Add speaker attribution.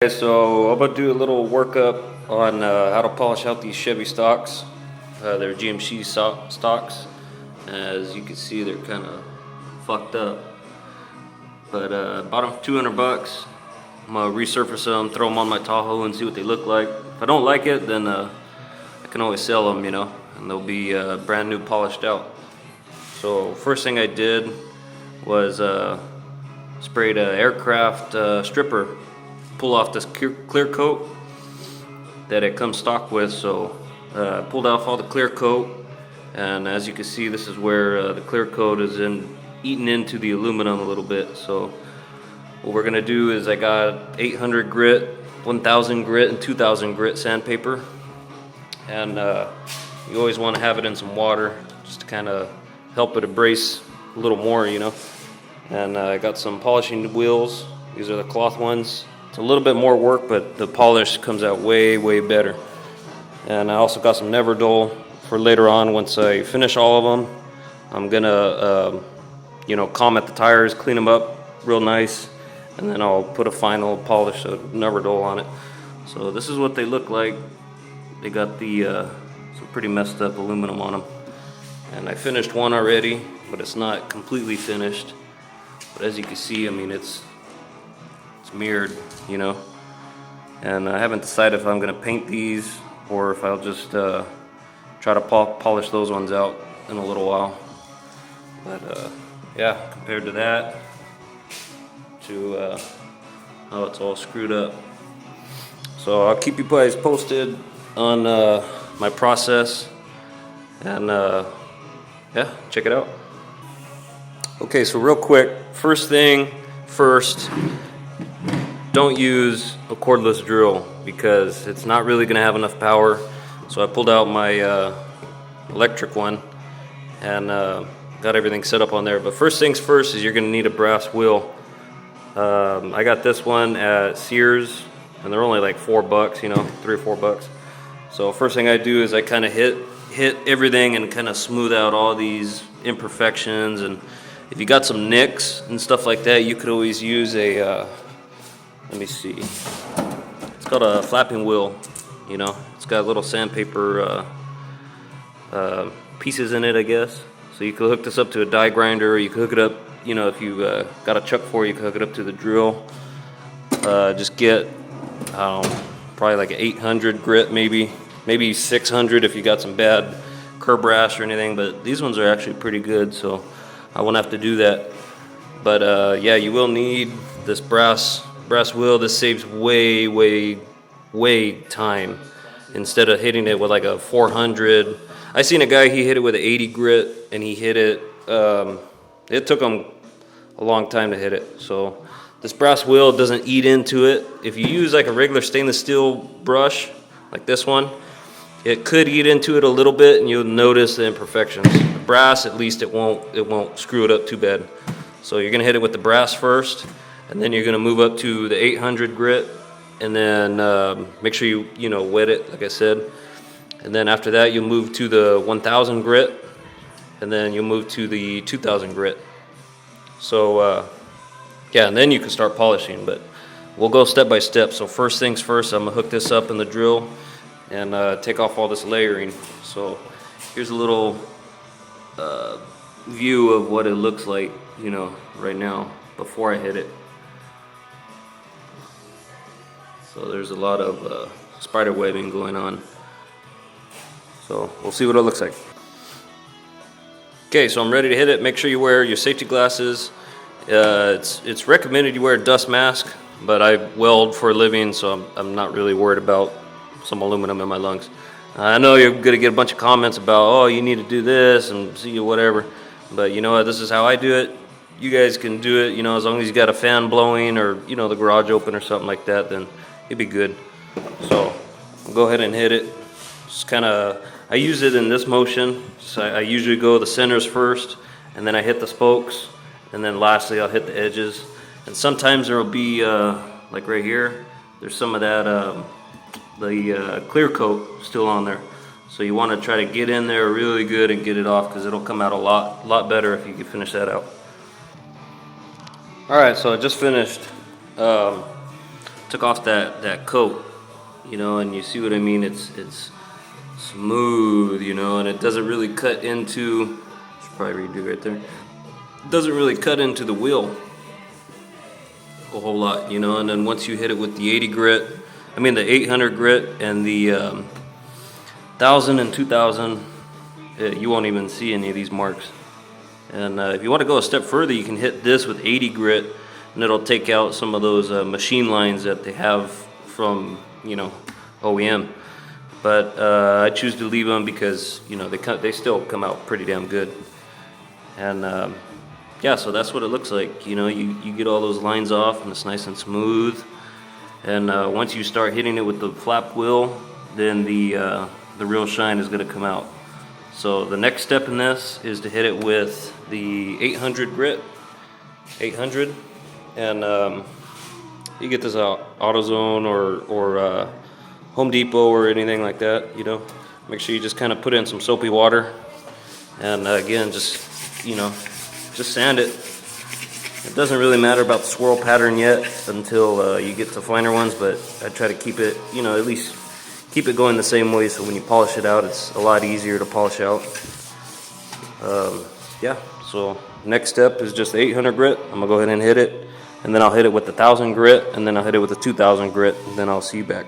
Speaker 1: Okay, so I'm gonna do a little workup on how to polish out these Chevy stocks. They're GMC stocks. As you can see, they're kind of fucked up. But bought them for 200 bucks. I'm gonna resurface them, throw them on my Tahoe, and see what they look like. If I don't like it, then I can always sell them, and they'll be brand new, polished out. So first thing I did was sprayed an aircraft stripper. Pull off this clear coat that it comes stock with. So pulled off all the clear coat, and as you can see, this is where the clear coat is eaten into the aluminum a little bit. So what we're gonna do is I got 800 grit, 1000 grit, and 2000 grit sandpaper, and you always want to have it in some water just to kind of help it abrase a little more, And I got some polishing wheels. These are the cloth ones. It's a little bit more work, but the polish comes out way better. And I also got some Never-Dull for later on. Once I finish all of them, I'm gonna comment the tires, clean them up real nice, and then I'll put a final polish of Never-Dull on it. So this is what they look like. They got the some pretty messed up aluminum on them. And I finished one already, but it's not completely finished. But as you can see, I mean, it's mirrored, and I haven't decided if I'm going to paint these or if I'll just try to polish those ones out in a little while. But yeah, compared to that to how it's all screwed up. So I'll keep you guys posted on my process, and yeah, check it out. Okay, so real quick, first thing first, don't use a cordless drill because it's not really going to have enough power. So I pulled out my electric one and got everything set up on there. But first things first is you're going to need a brass wheel. I got this one at Sears, and they're only like $4, $3 or $4. So first thing I do is I kind of hit everything and kind of smooth out all these imperfections. And if you got some nicks and stuff like that, you could always use a let me see. It's called a flapping wheel. It's got little sandpaper pieces in it, I guess. So you could hook this up to a die grinder, or you could hook it up. If you got a chuck for it, you could hook it up to the drill. Just get probably like an 800 grit, maybe 600 if you got some bad curb rash or anything. But these ones are actually pretty good, so I won't have to do that. But yeah, you will need this brass wheel. This saves way time. Instead of hitting it with like a 400, I seen a guy, he hit it with an 80 grit, and he hit it, it took him a long time to hit it. So this brass wheel doesn't eat into it. If you use like a regular stainless steel brush like this one, it could eat into it a little bit, and you'll notice the imperfections. The brass, at least it won't screw it up too bad. So you're gonna hit it with the brass first, and then you're going to move up to the 800 grit, and then make sure you wet it, like I said. And then after that, you'll move to the 1000 grit, and then you'll move to the 2000 grit. So yeah, and then you can start polishing, but we'll go step by step. So first things first, I'm going to hook this up in the drill and take off all this layering. So here's a little view of what it looks like, right now before I hit it. So there's a lot of spider webbing going on. So we'll see what it looks like. Okay, so I'm ready to hit it. Make sure you wear your safety glasses. It's recommended you wear a dust mask, but I weld for a living, so I'm not really worried about some aluminum in my lungs. I know you're going to get a bunch of comments about, oh, you need to do this and see whatever, but you know what, this is how I do it. You guys can do it, as long as you got a fan blowing or, the garage open or something like that, then it'd be good. So I'll go ahead and hit it. Just kind of, I use it in this motion. So I usually go the centers first, and then I hit the spokes, and then lastly I'll hit the edges. And sometimes there will be, like right here, there's some of that, the clear coat still on there. So you want to try to get in there really good and get it off, because it'll come out a lot better if you can finish that out. Alright, so I just finished took off that coat, you know, and you see what I mean. It's smooth, you know, and it doesn't really cut into. Should probably redo right there. It doesn't really cut into the wheel a whole lot, you know. And then once you hit it with the 80 grit, I mean the 800 grit and the 1000 and 2000, you won't even see any of these marks. And if you want to go a step further, you can hit this with 80 grit, and it'll take out some of those machine lines that they have from, you know, OEM. But I choose to leave them because, you know, they still come out pretty damn good. And yeah, so that's what it looks like. You know, you get all those lines off, and it's nice and smooth. And once you start hitting it with the flap wheel, then the real shine is going to come out. So the next step in this is to hit it with the 800 grit, 800, and you get this AutoZone or Home Depot or anything like that. You know, make sure you just kind of put in some soapy water, and again, just, you know, just sand it. It doesn't really matter about the swirl pattern yet until you get to finer ones, but I try to keep it, you know, at least keep it going the same way, so when you polish it out, it's a lot easier to polish out. Yeah, so next step is just the 800 grit. I'm gonna go ahead and hit it, and then I'll hit it with the 1000 grit, and then I'll hit it with the 2000 grit, and then I'll see you back.